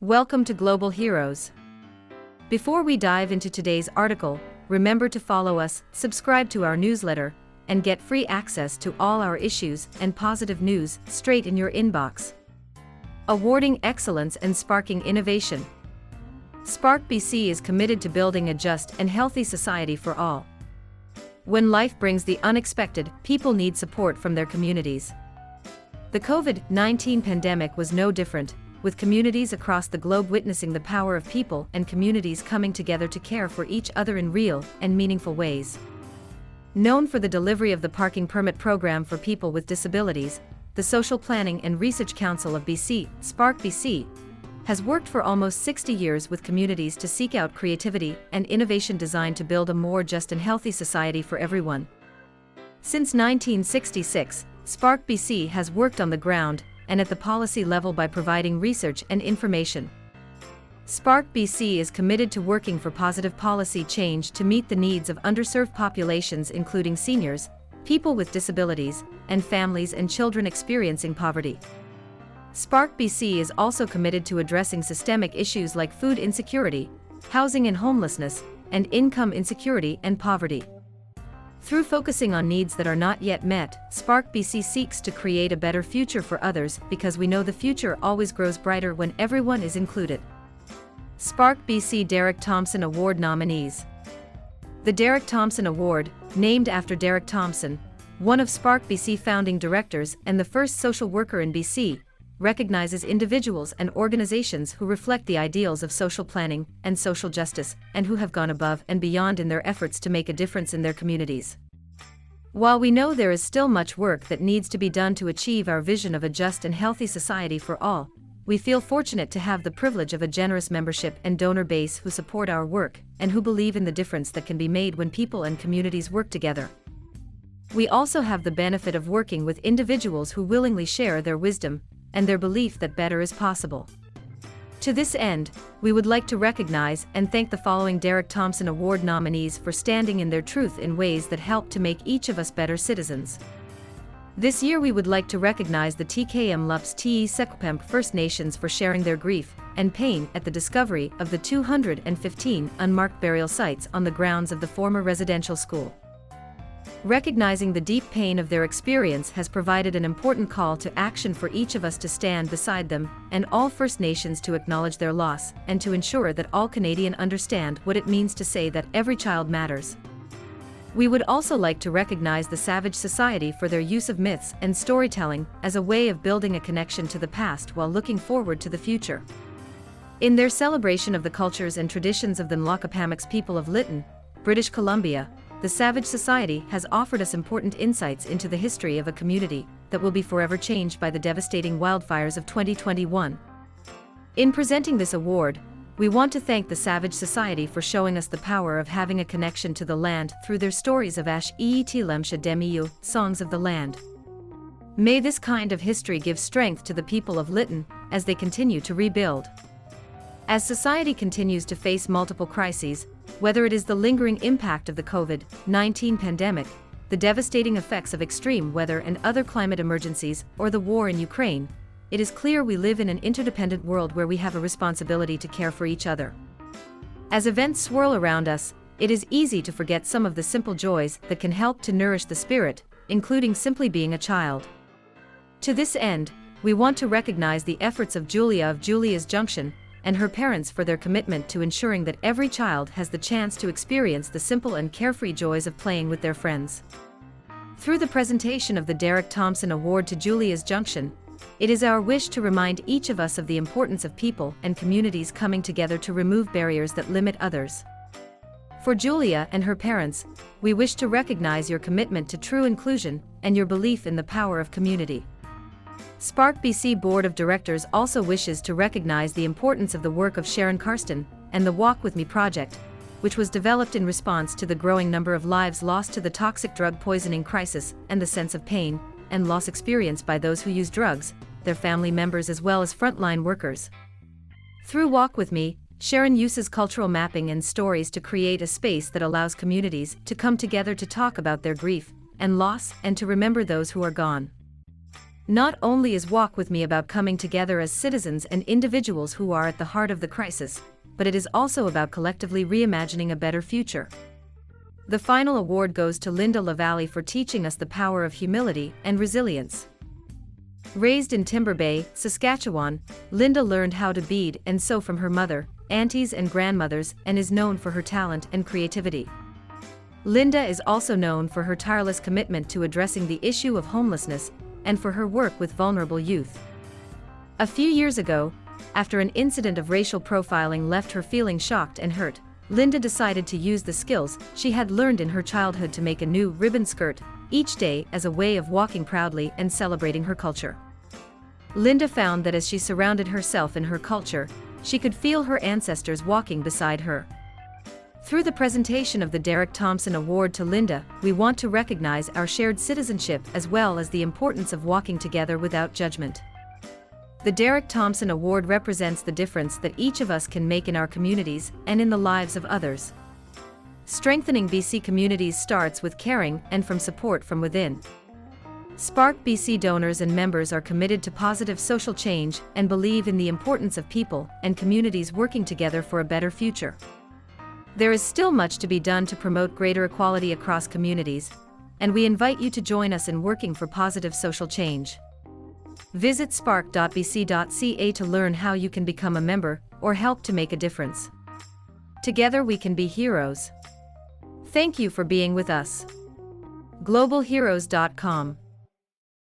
Welcome to Global Heroes. Before we dive into today's article, remember to follow us, subscribe to our newsletter, and get free access to all our issues and positive news straight in your inbox. Awarding excellence and sparking innovation. SPARC BC is committed to building a just and healthy society for all. When life brings the unexpected, people need support from their communities. The COVID-19 pandemic was no different, with communities across the globe witnessing the power of people and communities coming together to care for each other in real and meaningful ways. Known for the delivery of the Parking Permit Program for people with disabilities, the Social Planning and Research Council of BC, SPARC BC, has worked for almost 60 years with communities to seek out creativity and innovation designed to build a more just and healthy society for everyone. Since 1966, SPARC BC has worked on the ground and at the policy level by providing research and information. SPARC BC is committed to working for positive policy change to meet the needs of underserved populations including seniors, people with disabilities, and families and children experiencing poverty. SPARC BC is also committed to addressing systemic issues like food insecurity, housing and homelessness, and income insecurity and poverty. Through focusing on needs that are not yet met, SPARC BC seeks to create a better future for others because we know the future always grows brighter when everyone is included. SPARC BC Derek Thompson Award nominees. The Derek Thompson Award, named after Derek Thompson, one of SPARC BC founding directors and the first social worker in BC, recognizes individuals and organizations who reflect the ideals of social planning and social justice and who have gone above and beyond in their efforts to make a difference in their communities. While we know there is still much work that needs to be done to achieve our vision of a just and healthy society for all, we feel fortunate to have the privilege of a generous membership and donor base who support our work and who believe in the difference that can be made when people and communities work together. We also have the benefit of working with individuals who willingly share their wisdom and their belief that better is possible. To this end, we would like to recognize and thank the following Derek Thompson Award nominees for standing in their truth in ways that help to make each of us better citizens. This year we would like to recognize the TKM Lups Te Sekupemp First Nations for sharing their grief and pain at the discovery of the 215 unmarked burial sites on the grounds of the former residential school. Recognizing the deep pain of their experience has provided an important call to action for each of us to stand beside them and all First Nations to acknowledge their loss and to ensure that all Canadians understand what it means to say that every child matters. We would also like to recognize the Savage Society for their use of myths and storytelling as a way of building a connection to the past while looking forward to the future. In their celebration of the cultures and traditions of the Nlaka'pamux people of Lytton, British Columbia, the Savage Society has offered us important insights into the history of a community that will be forever changed by the devastating wildfires of 2021. In presenting this award, we want to thank the Savage Society for showing us the power of having a connection to the land through their stories of Ash Eetilemsha Demiyu, Songs of the Land. May this kind of history give strength to the people of Lytton as they continue to rebuild. As society continues to face multiple crises, whether it is the lingering impact of the COVID-19 pandemic, the devastating effects of extreme weather and other climate emergencies, or the war in Ukraine, it is clear we live in an interdependent world where we have a responsibility to care for each other. As events swirl around us, it is easy to forget some of the simple joys that can help to nourish the spirit, including simply being a child. To this end, we want to recognize the efforts of Julia of Julia's Junction and her parents for their commitment to ensuring that every child has the chance to experience the simple and carefree joys of playing with their friends. Through the presentation of the Derek Thompson Award to Julia's Junction, it is our wish to remind each of us of the importance of people and communities coming together to remove barriers that limit others. For Julia and her parents, we wish to recognize your commitment to true inclusion and your belief in the power of community. SPARC BC Board of Directors also wishes to recognize the importance of the work of Sharon Karsten and the Walk With Me project, which was developed in response to the growing number of lives lost to the toxic drug poisoning crisis and the sense of pain and loss experienced by those who use drugs, their family members as well as frontline workers. Through Walk With Me, Sharon uses cultural mapping and stories to create a space that allows communities to come together to talk about their grief and loss and to remember those who are gone. Not only is Walk With Me about coming together as citizens and individuals who are at the heart of the crisis, but it is also about collectively reimagining a better future. The final award goes to Linda Lavalley for teaching us the power of humility and resilience. Raised in Timber Bay, Saskatchewan, Linda learned how to bead and sew from her mother, aunties and grandmothers, and is known for her talent and creativity. Linda is also known for her tireless commitment to addressing the issue of homelessness and for her work with vulnerable youth. A few years ago, after an incident of racial profiling left her feeling shocked and hurt, Linda decided to use the skills she had learned in her childhood to make a new ribbon skirt each day as a way of walking proudly and celebrating her culture. Linda found that as she surrounded herself in her culture, she could feel her ancestors walking beside her. Through the presentation of the Derek Thompson Award to Linda, we want to recognize our shared citizenship as well as the importance of walking together without judgment. The Derek Thompson Award represents the difference that each of us can make in our communities and in the lives of others. Strengthening BC communities starts with caring and from support from within. SPARC BC donors and members are committed to positive social change and believe in the importance of people and communities working together for a better future. There is still much to be done to promote greater equality across communities, and we invite you to join us in working for positive social change. Visit sparc.bc.ca to learn how you can become a member or help to make a difference. Together we can be heroes. Thank you for being with us. globalheroes.com